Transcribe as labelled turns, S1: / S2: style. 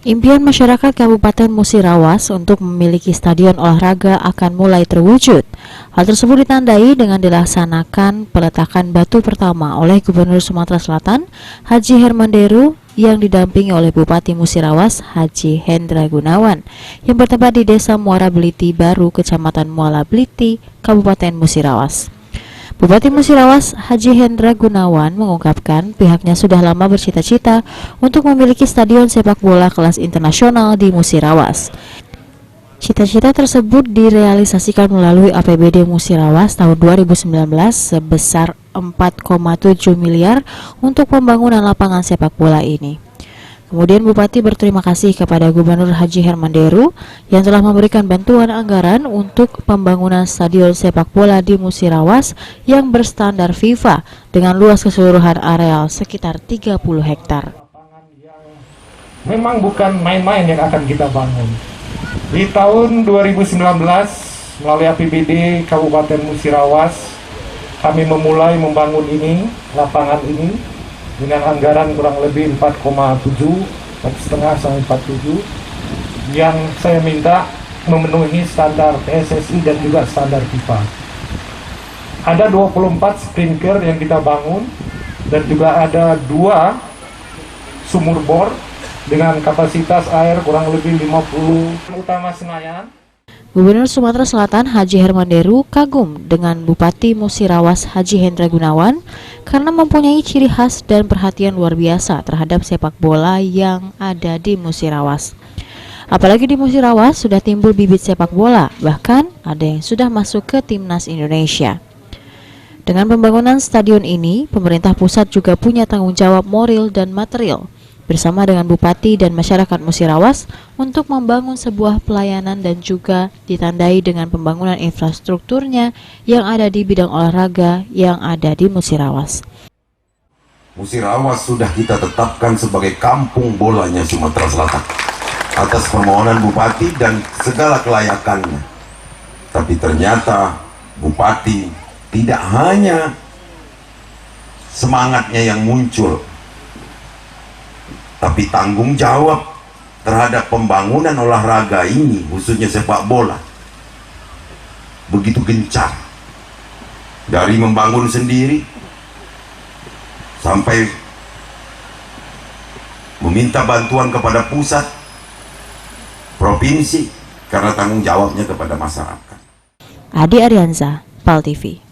S1: Impian masyarakat Kabupaten Musirawas untuk memiliki stadion olahraga akan mulai terwujud. Hal tersebut ditandai dengan dilaksanakan peletakan batu pertama oleh Gubernur Sumatera Selatan, Haji Hermanderu, yang didampingi oleh Bupati Musirawas, Haji Hendra Gunawan, yang bertempat di Desa Muara Beliti Baru, Kecamatan Muara Beliti, Kabupaten Musirawas. Bupati Musirawas, Haji Hendra Gunawan, mengungkapkan pihaknya sudah lama bercita-cita untuk memiliki stadion sepak bola kelas internasional di Musirawas. Cita-cita tersebut direalisasikan melalui APBD Musirawas tahun 2019 sebesar 4,7 miliar untuk pembangunan lapangan sepak bola ini. Kemudian Bupati berterima kasih kepada Gubernur Haji Hermanderu yang telah memberikan bantuan anggaran untuk pembangunan stadion sepak bola di Musirawas yang berstandar FIFA dengan luas keseluruhan areal sekitar 30 hektar.
S2: Memang bukan main-main yang akan kita bangun. Di tahun 2019 melalui APBD Kabupaten Musirawas kami memulai membangun lapangan ini dengan anggaran kurang lebih 4,5 sampai 47 yang saya minta memenuhi standar PSSI dan juga standar FIFA. Ada 24 sprinkler yang kita bangun dan juga ada 2 sumur bor dengan kapasitas air kurang lebih 50 utama Senayan.
S1: Gubernur Sumatera Selatan Haji Hermanderu kagum dengan Bupati Musirawas Haji Hendra Gunawan karena mempunyai ciri khas dan perhatian luar biasa terhadap sepak bola yang ada di Musirawas. Apalagi di Musirawas sudah timbul bibit sepak bola, bahkan ada yang sudah masuk ke timnas Indonesia. Dengan pembangunan stadion ini, pemerintah pusat juga punya tanggung jawab moral dan material bersama dengan Bupati dan masyarakat Musirawas untuk membangun sebuah pelayanan dan juga ditandai dengan pembangunan infrastrukturnya yang ada di bidang olahraga yang ada di Musirawas.
S3: Musirawas sudah kita tetapkan sebagai kampung bolanya Sumatera Selatan atas permohonan Bupati dan segala kelayakannya. Tapi ternyata Bupati tidak hanya semangatnya yang muncul, tapi tanggung jawab terhadap pembangunan olahraga ini, khususnya sepak bola, begitu gencar. Dari membangun sendiri sampai meminta bantuan kepada pusat, provinsi, karena tanggung jawabnya kepada masyarakat.
S1: Adi Arianza, PAL TV.